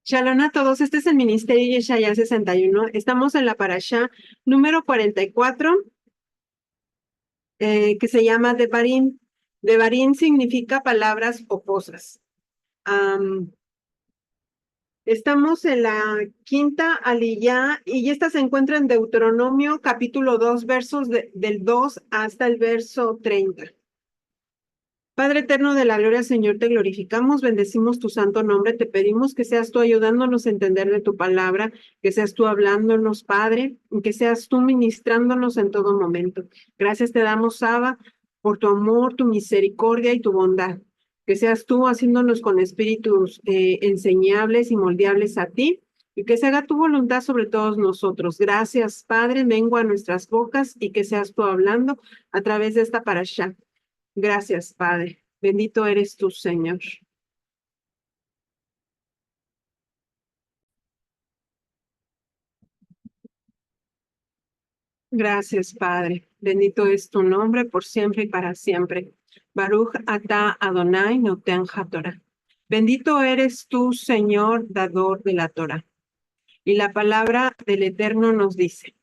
Shalom a todos, este es el Ministerio Yeshaya 61. Estamos en la parashá número 44, que se llama Devarim. Devarim significa palabras o cosas. Am, Estamos en la quinta aliyá y esta se encuentra en Deuteronomio capítulo 2, versos del 2 hasta el verso 30. Padre eterno de la gloria, Señor, te glorificamos, bendecimos tu santo nombre, te pedimos que seas tú ayudándonos a entender de tu palabra, que seas tú hablándonos, Padre, y que seas tú ministrándonos en todo momento. Gracias te damos, Abba, por tu amor, tu misericordia y tu bondad. Que seas tú haciéndonos con espíritus enseñables y moldeables a ti, y que se haga tu voluntad sobre todos nosotros. Gracias, Padre, vengo a nuestras bocas y que seas tú hablando a través de esta parashá. Gracias, Padre. Bendito eres tú, Señor. Gracias, Padre. Bendito es tu nombre por siempre y para siempre. Baruch atah Adonai noten haTorah. Bendito eres tú, Señor, dador de la Torah. Y la palabra del Eterno nos dice: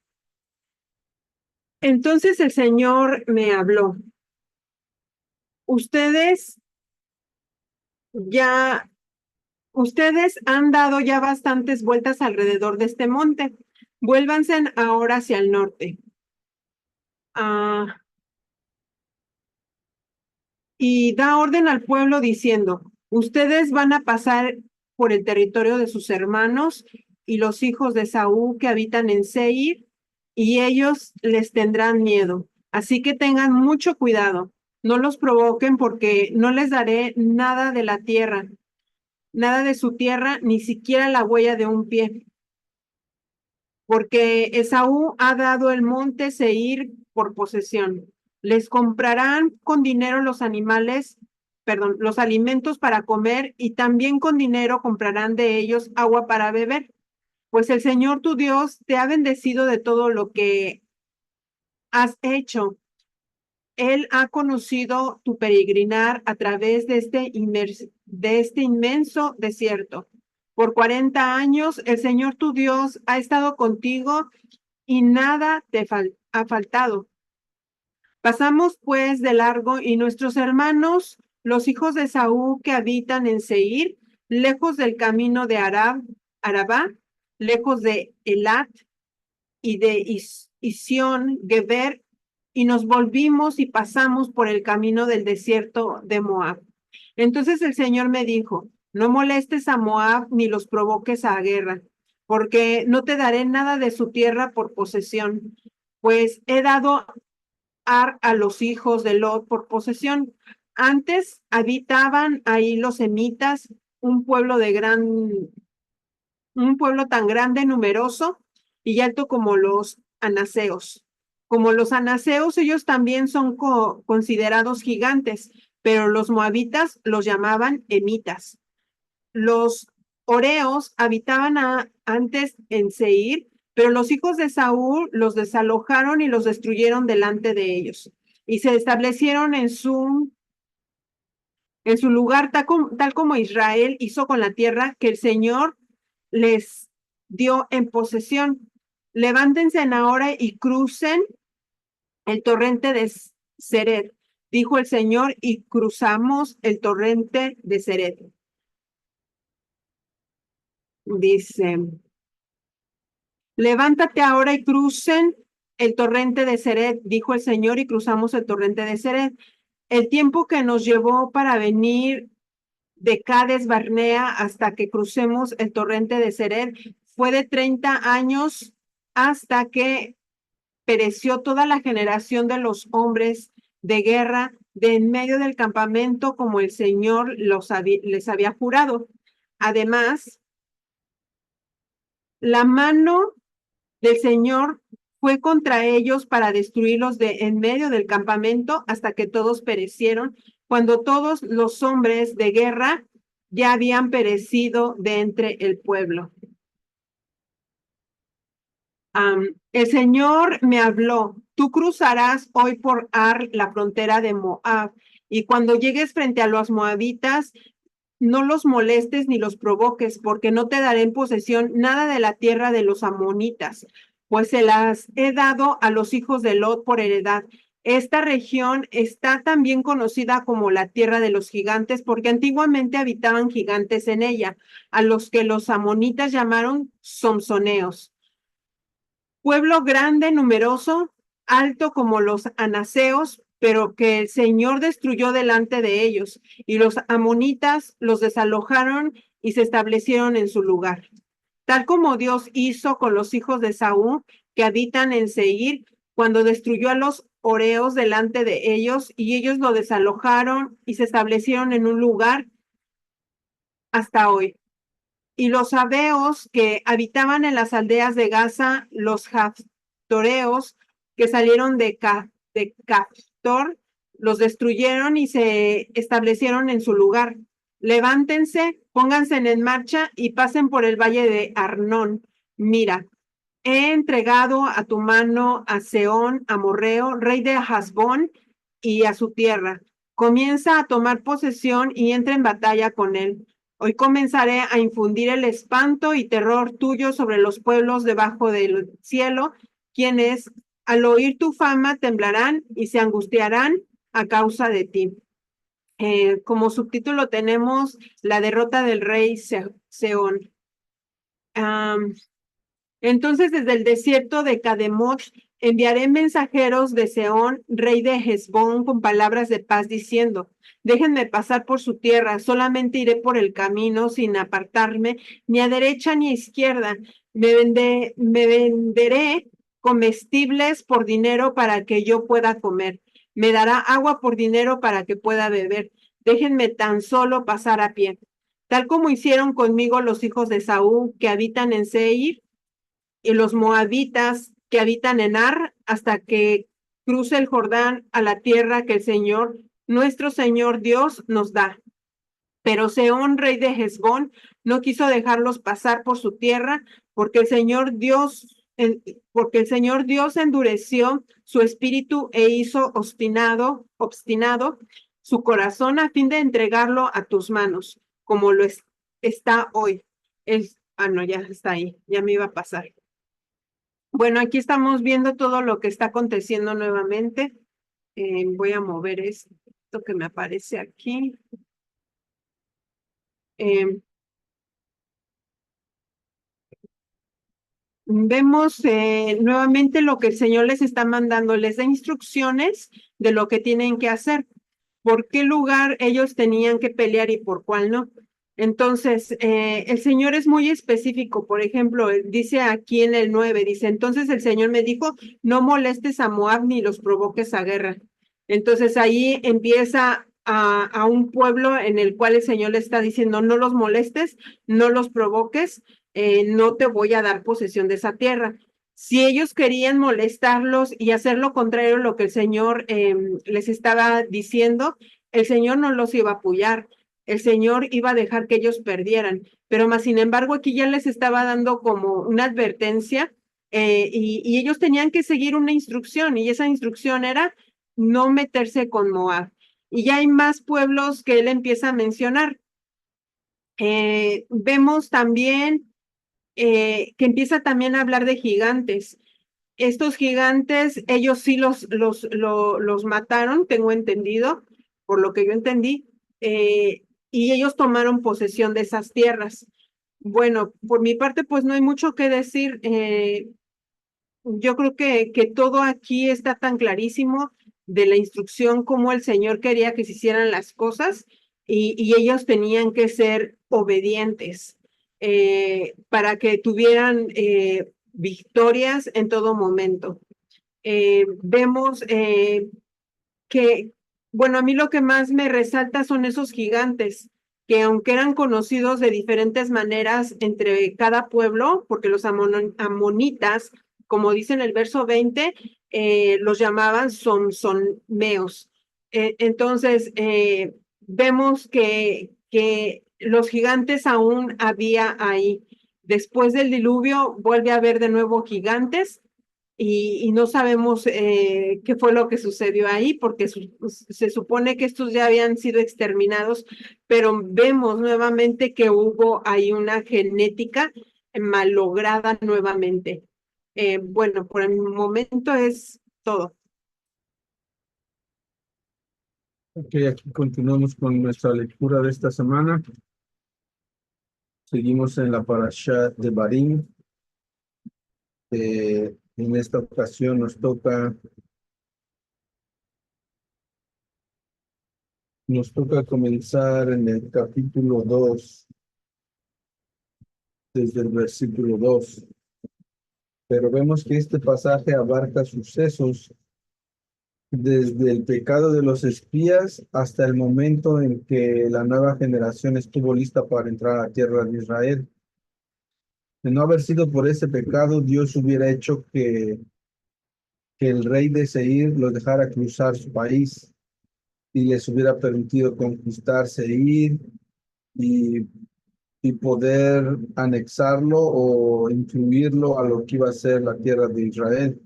Entonces el Señor me habló. Ustedes ya, ustedes han dado ya bastantes vueltas alrededor de este monte. Vuélvanse ahora hacia el norte. Ah, y da orden al pueblo diciendo: ustedes van a pasar por el territorio de sus hermanos y los hijos de Saúl que habitan en Seir, y ellos les tendrán miedo. Así que tengan mucho cuidado, no los provoquen porque no les daré nada de la tierra, nada de su tierra, ni siquiera la huella de un pie, porque Esaú ha dado el monte Seir por posesión. Les comprarán con dinero los animales, perdón, los alimentos para comer, y también con dinero comprarán de ellos agua para beber. Pues el Señor tu Dios te ha bendecido de todo lo que has hecho. Él ha conocido tu peregrinar a través de este inmenso desierto. Por 40 años el Señor tu Dios ha estado contigo y nada te ha faltado. Pasamos pues de largo y nuestros hermanos, los hijos de Saúl que habitan en Seir, lejos del camino de Arabá, lejos de Elat y de Isión, Geber, y nos volvimos y pasamos por el camino del desierto de Moab. Entonces el Señor me dijo: no molestes a Moab ni los provoques a guerra, porque no te daré nada de su tierra por posesión, pues he dado a los hijos de Lot por posesión. Antes habitaban ahí los semitas, un pueblo un pueblo tan grande, numeroso y alto como los anaseos. Como los anaseos, ellos también son considerados gigantes, pero los moabitas los llamaban emitas. Los oreos habitaban antes en Seir, pero los hijos de Saúl los desalojaron y los destruyeron delante de ellos. Y se establecieron en su lugar, tal como Israel hizo con la tierra que el Señor les dio en posesión. Levántense ahora y crucen el torrente de Sered, dijo el Señor, y cruzamos el torrente de Sered. Dice: levántate ahora y crucen el torrente de Sered, dijo el Señor, y cruzamos el torrente de Sered. El tiempo que nos llevó para venir de Cades Barnea hasta que crucemos el torrente de Sered fue de 30 años, hasta que pereció toda la generación de los hombres de guerra de en medio del campamento, como el Señor les había jurado. Además, la mano del Señor fue contra ellos para destruirlos de en medio del campamento hasta que todos perecieron, cuando todos los hombres de guerra ya habían perecido de entre el pueblo. El Señor me habló: tú cruzarás hoy por Ar, la frontera de Moab, y cuando llegues frente a los moabitas, no los molestes ni los provoques, porque no te daré en posesión nada de la tierra de los amonitas, pues se las he dado a los hijos de Lot por heredad. Esta región está también conocida como la tierra de los gigantes, porque antiguamente habitaban gigantes en ella, a los que los amonitas llamaron somsoneos. Pueblo grande, numeroso, alto como los anaseos, pero que el Señor destruyó delante de ellos, y los amonitas los desalojaron y se establecieron en su lugar. Tal como Dios hizo con los hijos de Saúl, que habitan en Seir, cuando destruyó a los oreos delante de ellos, y ellos lo desalojaron y se establecieron en un lugar hasta hoy. Y los sabeos que habitaban en las aldeas de Gaza, los Jaftoreos que salieron de Caftor, los destruyeron y se establecieron en su lugar. Levántense, pónganse en marcha y pasen por el valle de Arnón. Mira, he entregado a tu mano a Seón, amorreo, rey de Hasbón, y a su tierra. Comienza a tomar posesión y entra en batalla con él. Hoy comenzaré a infundir el espanto y terror tuyo sobre los pueblos debajo del cielo, quienes al oír tu fama temblarán y se angustiarán a causa de ti. Como subtítulo tenemos la derrota del rey Seón. Entonces, desde el desierto de Cademoch enviaré mensajeros de Seón, rey de Hesbón, con palabras de paz, diciendo: déjenme pasar por su tierra, solamente iré por el camino sin apartarme, ni a derecha ni a izquierda. Me venderé comestibles por dinero para que yo pueda comer. Me dará agua por dinero para que pueda beber. Déjenme tan solo pasar a pie. Tal como hicieron conmigo los hijos de Saúl que habitan en Seir, y los moabitas que habitan en Ar, hasta que cruce el Jordán a la tierra que el Señor, nuestro Señor Dios, nos da. Pero Sehón, rey de Hesbón, no quiso dejarlos pasar por su tierra, porque porque el Señor Dios endureció su espíritu e hizo obstinado su corazón a fin de entregarlo a tus manos, como está hoy. No, ya está ahí, ya me iba a pasar. Bueno, aquí estamos viendo todo lo que está aconteciendo nuevamente. Voy a mover esto que me aparece aquí. Vemos nuevamente lo que el Señor les está mandando, les da instrucciones de lo que tienen que hacer, por qué lugar ellos tenían que pelear y por cuál no. Entonces, el Señor es muy específico. Por ejemplo, dice aquí en el 9, dice: entonces el Señor me dijo, no molestes a Moab ni los provoques a guerra. Entonces ahí empieza a un pueblo en el cual el Señor le está diciendo: no los molestes, no los provoques, no te voy a dar posesión de esa tierra. Si ellos querían molestarlos y hacer lo contrario a lo que el Señor les estaba diciendo, el Señor no los iba a apoyar, el Señor iba a dejar que ellos perdieran. Pero más sin embargo, aquí ya les estaba dando como una advertencia, y ellos tenían que seguir una instrucción, y esa instrucción era no meterse con Moab. Y ya hay más pueblos que él empieza a mencionar. Vemos también que empieza también a hablar de gigantes. Estos gigantes, ellos sí los mataron, tengo entendido, por lo que yo entendí, y ellos tomaron posesión de esas tierras. Bueno, por mi parte, pues no hay mucho que decir. Yo creo que todo aquí está tan clarísimo de la instrucción, como el Señor quería que se hicieran las cosas, y ellos tenían que ser obedientes para que tuvieran victorias en todo momento. Vemos que, bueno, a mí lo que más me resalta son esos gigantes, que aunque eran conocidos de diferentes maneras entre cada pueblo, porque los amonitas, como dice en el verso 20, los llamaban sonmeos. Entonces, vemos que los gigantes aún había ahí. Después del diluvio vuelve a haber de nuevo gigantes, y no sabemos qué fue lo que sucedió ahí, porque se supone que estos ya habían sido exterminados, pero vemos nuevamente que hubo ahí una genética malograda nuevamente. Bueno, por el momento es todo. Ok, aquí continuamos con nuestra lectura de esta semana. Seguimos en la parasha de Barim. En esta ocasión nos toca comenzar en el capítulo 2 desde el versículo 2. Pero vemos que este pasaje abarca sucesos desde el pecado de los espías hasta el momento en que la nueva generación estuvo lista para entrar a la tierra de Israel. De no haber sido por ese pecado, Dios hubiera hecho que el rey de Seir los dejara cruzar su país y les hubiera permitido conquistar Seir y, y poder anexarlo o incluirlo a lo que iba a ser la tierra de Israel.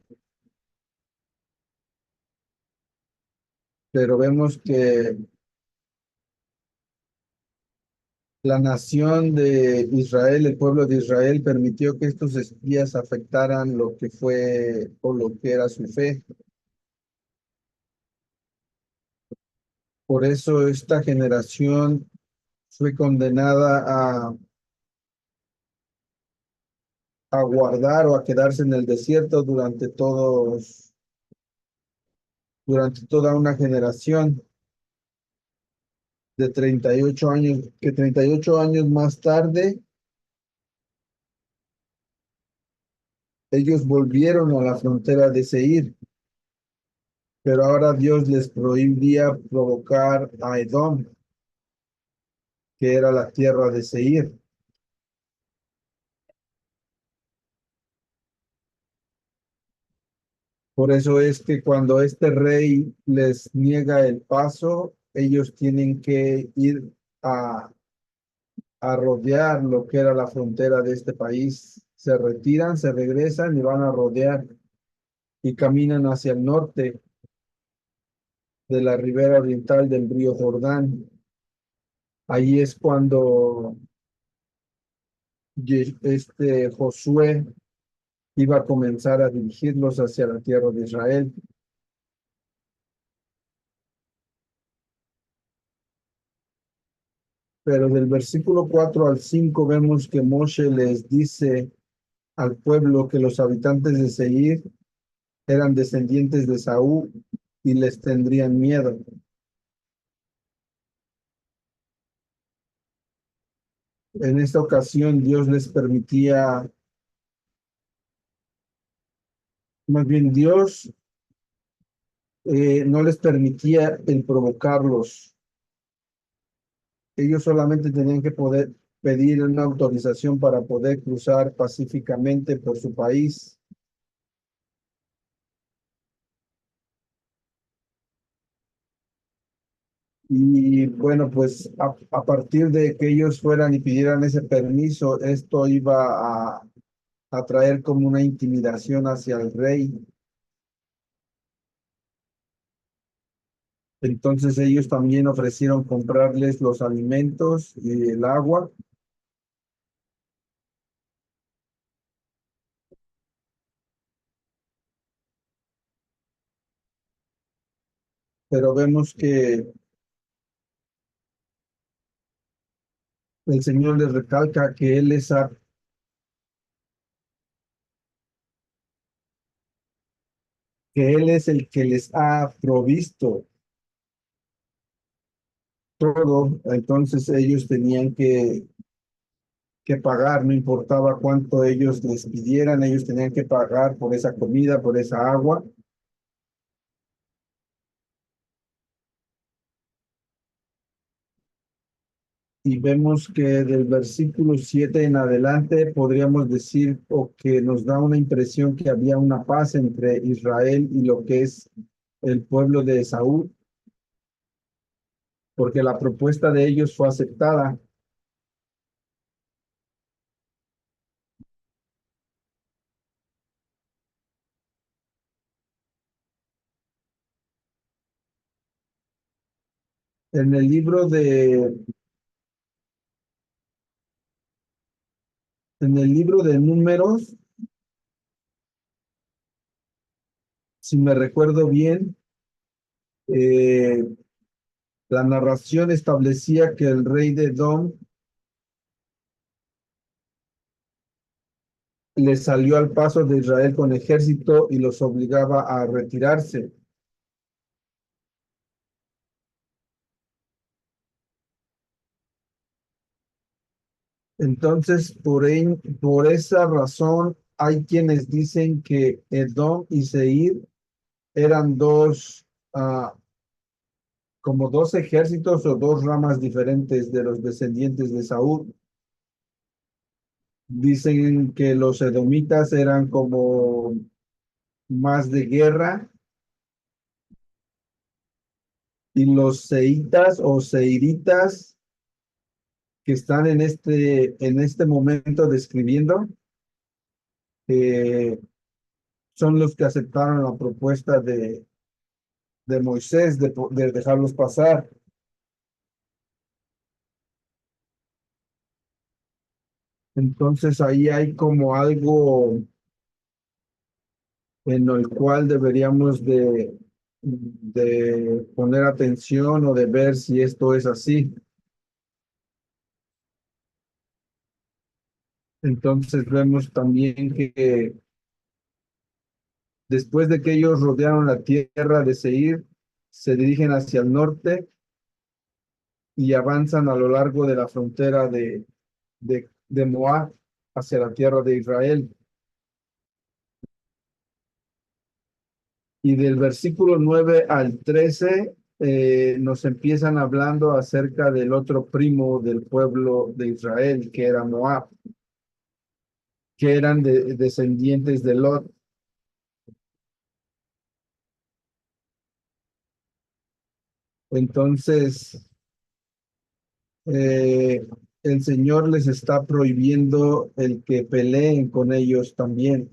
Pero vemos que la nación de Israel, el pueblo de Israel, permitió que estos espías afectaran lo que fue o lo que era su fe. Por eso esta generación fue condenada a guardar o a quedarse en el desierto durante toda una generación de 38 años, que 38 años más tarde ellos volvieron a la frontera de Seir, pero ahora Dios les prohibía provocar a Edom, que era la tierra de Seir. Por eso es que cuando este rey les niega el paso, ellos tienen que ir a, a rodear lo que era la frontera de este país. Se retiran, se regresan y van a rodear y caminan hacia el norte de la ribera oriental del río Jordán. Ahí es cuando este Josué iba a comenzar a dirigirlos hacia la tierra de Israel. Pero del versículo 4 al 5 vemos que Moshe les dice al pueblo que los habitantes de Seir eran descendientes de Saúl y les tendrían miedo. En esta ocasión Dios les permitía, más bien Dios no les permitía el provocarlos. Ellos solamente tenían que poder pedir una autorización para poder cruzar pacíficamente por su país. Y bueno, pues a partir de que ellos fueran y pidieran ese permiso, esto iba a traer como una intimidación hacia el rey. Entonces ellos también ofrecieron comprarles los alimentos y el agua, pero vemos que el Señor les recalca que Él es el que les ha provisto todo. Entonces ellos tenían que pagar, no importaba cuánto ellos les pidieran, ellos tenían que pagar por esa comida, por esa agua. Y vemos que del versículo 7 en adelante podríamos decir o que nos da una impresión que había una paz entre Israel y lo que es el pueblo de Esaú, porque la propuesta de ellos fue aceptada. En el libro en el libro de Números, si me recuerdo bien, eh, la narración establecía que el rey de Edom le salió al paso de Israel con ejército y los obligaba a retirarse. Entonces, por esa razón, hay quienes dicen que Edom y Seir eran ah, como dos ejércitos o dos ramas diferentes de los descendientes de Saúl. Dicen que los edomitas eran como más de guerra y los seitas o seiritas que están en este momento describiendo, eh, son los que aceptaron la propuesta de Moisés de dejarlos pasar. Entonces ahí hay como algo en el cual deberíamos de poner atención o de ver si esto es así. Entonces vemos también que después de que ellos rodearon la tierra de Seir, se dirigen hacia el norte y avanzan a lo largo de la frontera de Moab hacia la tierra de Israel. Y del versículo 9 al 13 nos empiezan hablando acerca del otro primo del pueblo de Israel, que era Moab, que eran descendientes de Lot. Entonces, eh, el Señor les está prohibiendo el que peleen con ellos también,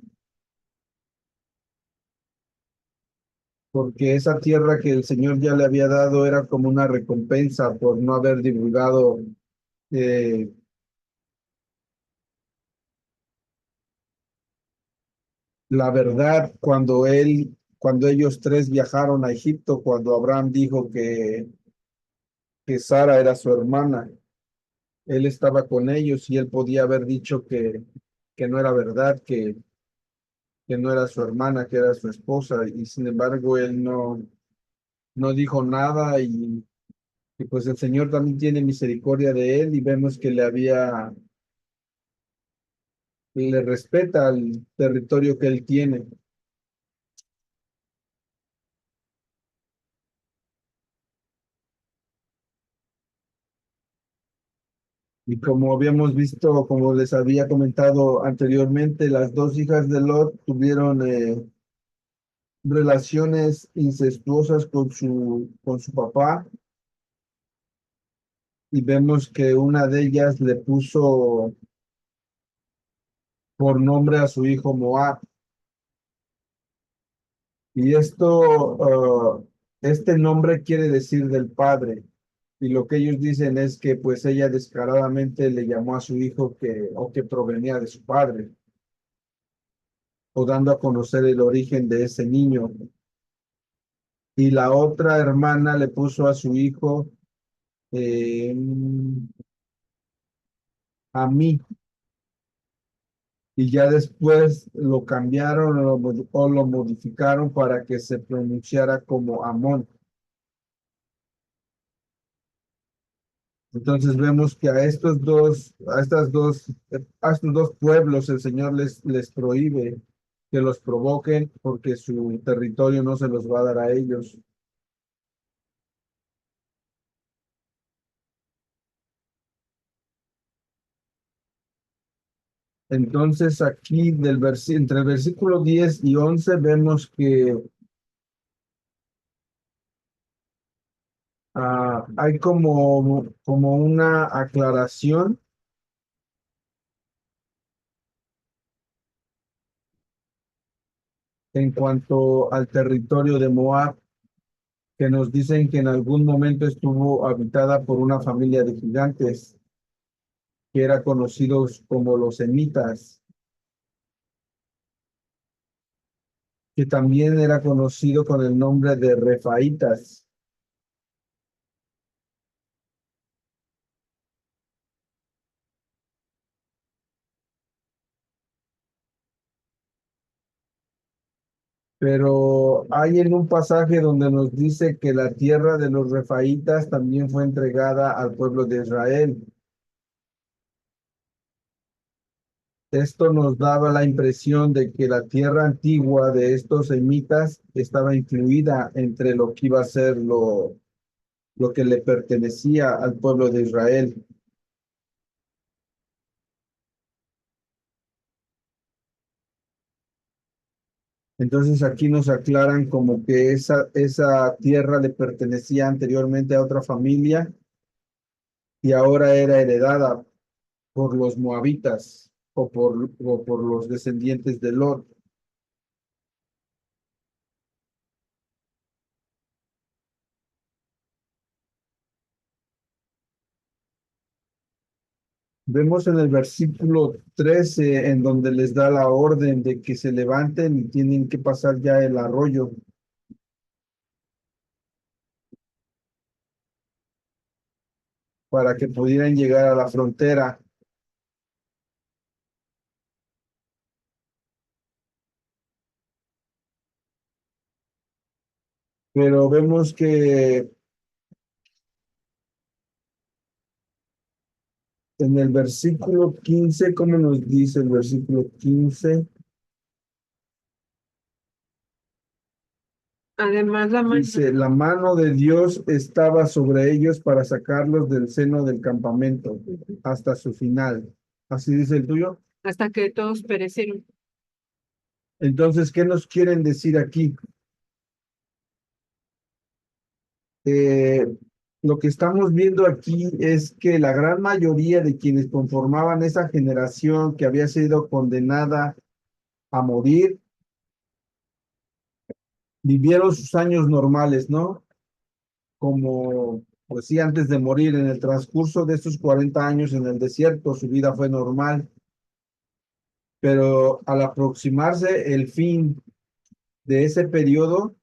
porque esa tierra que el Señor ya le había dado era como una recompensa por no haber divulgado eh, la verdad cuando ellos tres viajaron a Egipto, cuando Abraham dijo que Sara era su hermana. Él estaba con ellos y él podía haber dicho que no era verdad, que no era su hermana, que era su esposa, y sin embargo él no dijo nada y pues el Señor también tiene misericordia de él y vemos que le respeta el territorio que él tiene. Y como habíamos visto, como les había comentado anteriormente, las dos hijas de Lot tuvieron relaciones incestuosas con su papá y vemos que una de ellas le puso por nombre a su hijo Moab. Y este nombre quiere decir del padre. Y lo que ellos dicen es que pues ella descaradamente le llamó a su hijo o que provenía de su padre, o dando a conocer el origen de ese niño. Y la otra hermana le puso a su hijo eh, a mí, y ya después lo cambiaron o lo modificaron para que se pronunciara como Amón. Entonces vemos que a estos dos pueblos el Señor les prohíbe que los provoquen porque su territorio no se los va a dar a ellos. Entonces aquí entre el versículo 10 y 11 vemos que hay como una aclaración en cuanto al territorio de Moab. que nos dicen que en algún momento estuvo habitada por una familia de gigantes, que era conocidos como los semitas, que también era conocido con el nombre de refaítas. Pero hay en un pasaje donde nos dice que la tierra de los refaítas también fue entregada al pueblo de Israel. Esto nos daba la impresión de que la tierra antigua de estos semitas estaba incluida entre lo que iba a ser lo que le pertenecía al pueblo de Israel. Entonces aquí nos aclaran como que esa tierra le pertenecía anteriormente a otra familia y ahora era heredada por los moabitas o por los descendientes de Lot. Vemos en el versículo 13 en donde les da la orden de que se levanten y tienen que pasar ya el arroyo para que pudieran llegar a la frontera. Pero vemos que en el versículo 15, ¿cómo nos dice el versículo 15? Además, la mano. Dice, la mano de Dios estaba sobre ellos para sacarlos del seno del campamento hasta su final. Así dice el tuyo. Hasta que todos perecieron. Entonces, ¿qué nos quieren decir aquí? Eh, lo que estamos viendo aquí es que la gran mayoría de quienes conformaban esa generación que había sido condenada a morir, vivieron sus años normales, ¿no? Como, pues sí, antes de morir, en el transcurso de estos 40 años en el desierto, su vida fue normal, pero al aproximarse el fin de ese periodo,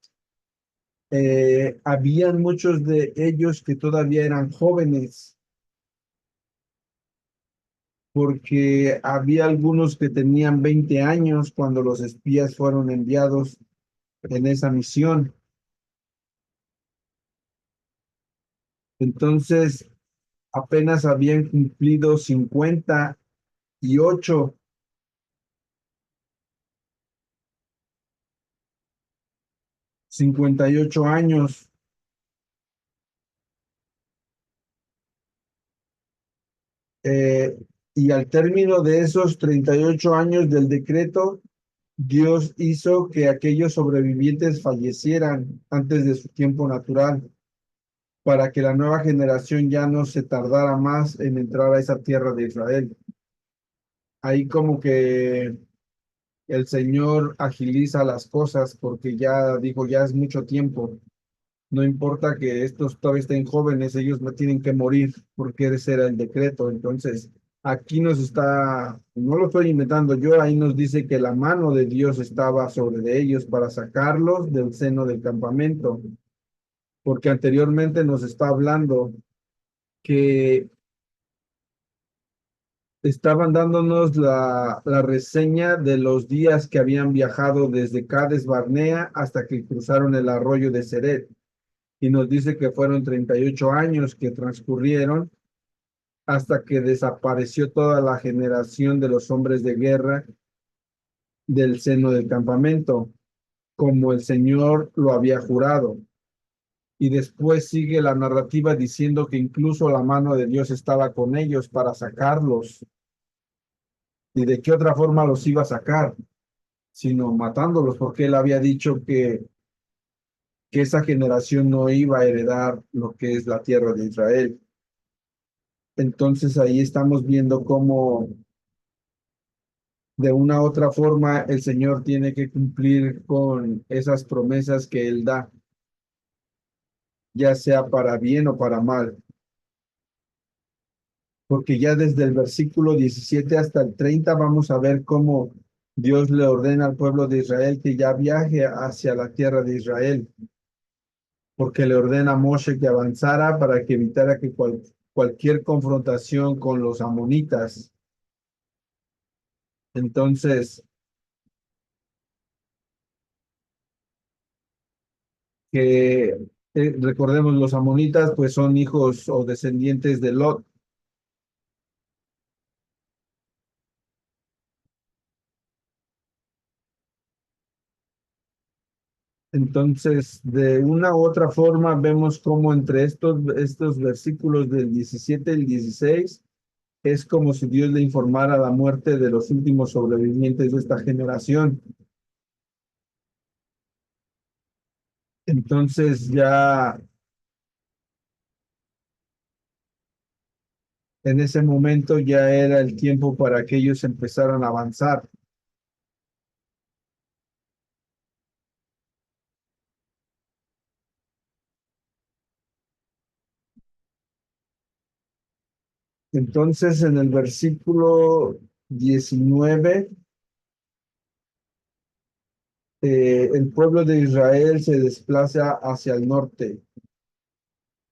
habían muchos de ellos que todavía eran jóvenes, porque había algunos que tenían 20 años cuando los espías fueron enviados en esa misión. Entonces, apenas habían cumplido 58 años. eh, y al término de esos 38 años del decreto, Dios hizo que aquellos sobrevivientes fallecieran antes de su tiempo natural, para que la nueva generación ya no se tardara más en entrar a esa tierra de Israel. Ahí como que el Señor agiliza las cosas porque ya dijo, ya es mucho tiempo. No importa que estos todavía estén jóvenes, ellos no tienen que morir porque ese era el decreto. Entonces, aquí nos está, no lo estoy inventando yo, ahí nos dice que la mano de Dios estaba sobre de ellos para sacarlos del seno del campamento, porque anteriormente nos está hablando que estaban dándonos la reseña de los días que habían viajado desde Cades Barnea hasta que cruzaron el arroyo de Ceret. Y nos dice que fueron 38 años que transcurrieron hasta que desapareció toda la generación de los hombres de guerra del seno del campamento, como el Señor lo había jurado. Y después sigue la narrativa diciendo que incluso la mano de Dios estaba con ellos para sacarlos. ¿Y de qué otra forma los iba a sacar? Sino matándolos, porque él había dicho que esa generación no iba a heredar lo que es la tierra de Israel. Entonces ahí estamos viendo cómo de una u otra forma el Señor tiene que cumplir con esas promesas que Él da. ya sea para bien o para mal. Porque ya desde el versículo 17 hasta el 30 vamos a ver cómo Dios le ordena al pueblo de Israel que ya viaje hacia la tierra de Israel, porque le ordena a Moshe que avanzara para que evitara que cualquier confrontación con los amonitas. Entonces, que recordemos, los amonitas pues son hijos o descendientes de Lot. Entonces, de una u otra forma, vemos cómo entre estos versículos del 17 y el 16 es como si Dios le informara la muerte de los últimos sobrevivientes de esta generación. Entonces, ya en ese momento ya era el tiempo para que ellos empezaran a avanzar. Entonces, en el versículo 19, el pueblo de Israel se desplaza hacia el norte,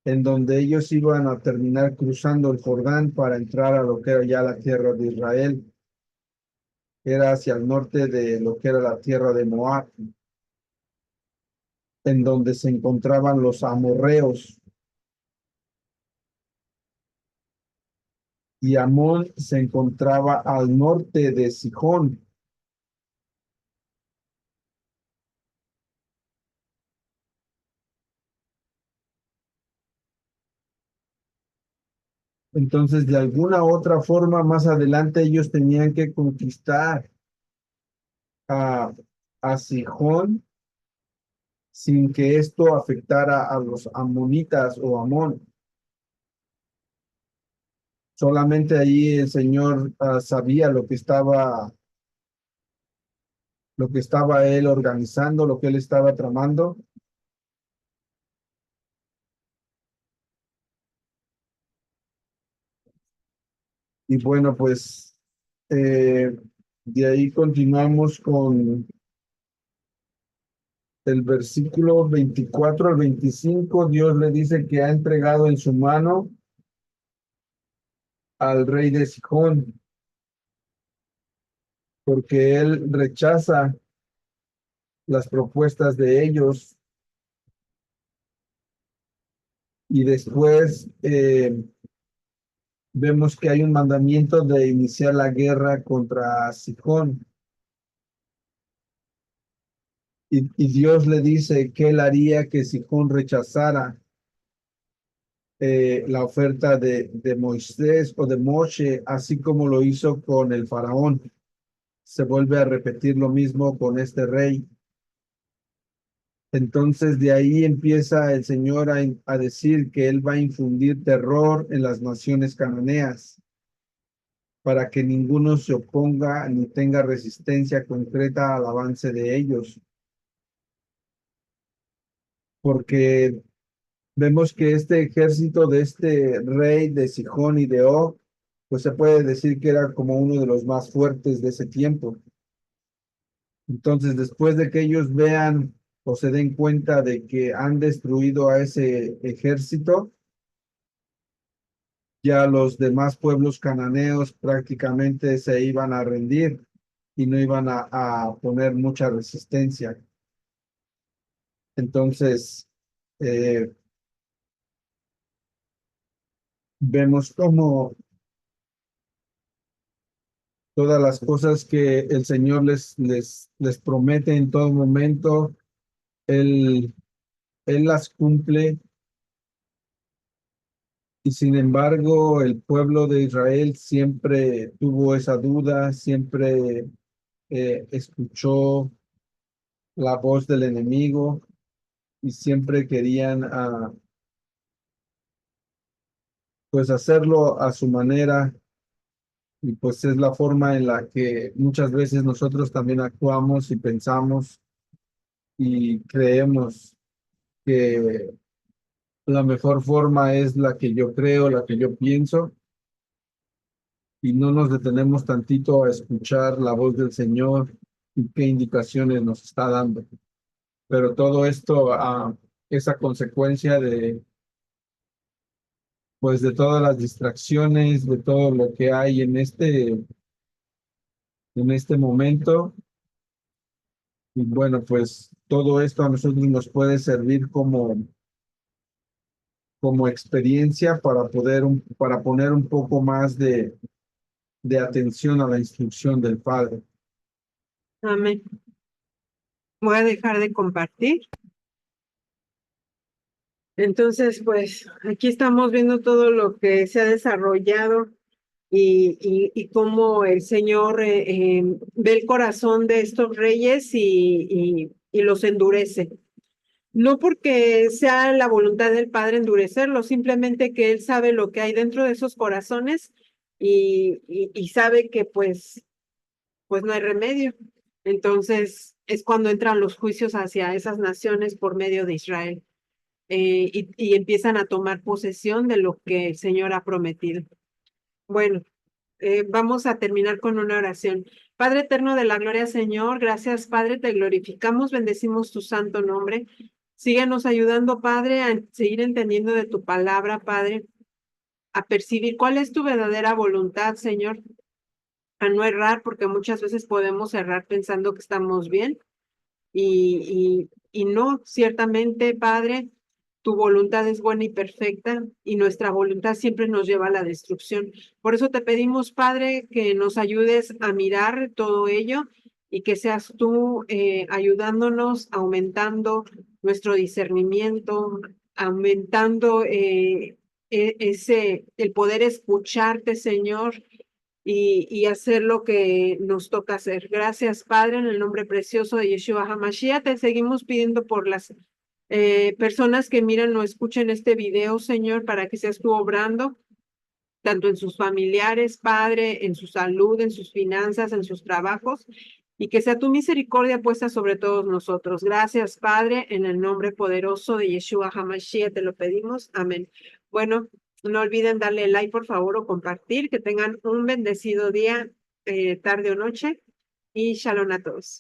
en donde ellos iban a terminar cruzando el Jordán para entrar a lo que era ya la tierra de Israel. Era hacia el norte de lo que era la tierra de Moab, en donde se encontraban los amorreos, y Amón se encontraba al norte de Sijón. Entonces, de alguna otra forma, más adelante ellos tenían que conquistar a, a Sijón sin que esto afectara a los amonitas o Amón. Solamente allí el Señor sabía lo que estaba él organizando, lo que él estaba tramando. Y bueno, pues eh, de ahí continuamos con el versículo 24 al 25. Dios le dice que ha entregado en su mano al rey de Sijón, porque él rechaza las propuestas de ellos. Y después vemos que hay un mandamiento de iniciar la guerra contra Sijón. Y Dios le dice que él haría que Sijón rechazara la oferta de Moisés o de Moshe, así como lo hizo con el faraón. Se vuelve a repetir lo mismo con este rey. Entonces de ahí empieza el Señor a decir que Él va a infundir terror en las naciones cananeas para que ninguno se oponga ni tenga resistencia concreta al avance de ellos, porque vemos que este ejército de este rey de Sijón y de Og, pues se puede decir que era como uno de los más fuertes de ese tiempo. Entonces, después de que ellos vean o se den cuenta de que han destruido a ese ejército, ya los demás pueblos cananeos prácticamente se iban a rendir y no iban a poner mucha resistencia. Entonces, eh, vemos como todas las cosas que el Señor les promete en todo momento, Él, Él las cumple. Y sin embargo, el pueblo de Israel siempre tuvo esa duda, siempre escuchó la voz del enemigo y siempre querían pues hacerlo a su manera, y pues es la forma en la que muchas veces nosotros también actuamos y pensamos y creemos que La mejor forma es la que yo creo, la que yo pienso, y no nos detenemos tantito a escuchar la voz del Señor y qué indicaciones nos está dando. Pero todo esto es a consecuencia de, pues, de todas las distracciones, de todo lo que hay en este momento. Y bueno, pues todo esto a nosotros nos puede servir como experiencia para para poner un poco más de atención a la instrucción del Padre. Amén. Voy a dejar de compartir. Entonces, pues aquí estamos viendo todo lo que se ha desarrollado y cómo el Señor ve el corazón de estos reyes y los endurece. No porque sea la voluntad del Padre endurecerlos, simplemente que Él sabe lo que hay dentro de esos corazones y sabe que pues no hay remedio. Entonces es cuando entran los juicios hacia esas naciones por medio de Israel y empiezan a tomar posesión de lo que el Señor ha prometido. Bueno, vamos a terminar con una oración. Padre eterno de la gloria, Señor, gracias, Padre, te glorificamos, bendecimos tu santo nombre. Síguenos ayudando, Padre, a seguir entendiendo de tu palabra, Padre, a percibir cuál es tu verdadera voluntad, Señor, a no errar, porque muchas veces podemos errar pensando que estamos bien y no, ciertamente, Padre, tu voluntad es buena y perfecta y nuestra voluntad siempre nos lleva a la destrucción. Por eso te pedimos, Padre, que nos ayudes a mirar todo ello y que seas tú ayudándonos, aumentando nuestro discernimiento, aumentando el poder escucharte, Señor, y hacer lo que nos toca hacer. Gracias, Padre, en el nombre precioso de Yeshua HaMashiach. Te seguimos pidiendo por las personas que miran o escuchen este video, Señor, para que seas tú obrando, tanto en sus familiares, Padre, en su salud, en sus finanzas, en sus trabajos, y que sea tu misericordia puesta sobre todos nosotros. Gracias, Padre, en el nombre poderoso de Yeshua HaMashiach te lo pedimos. Amén. Bueno, no olviden darle like, por favor, o compartir. Que tengan un bendecido día, tarde o noche, y shalom a todos.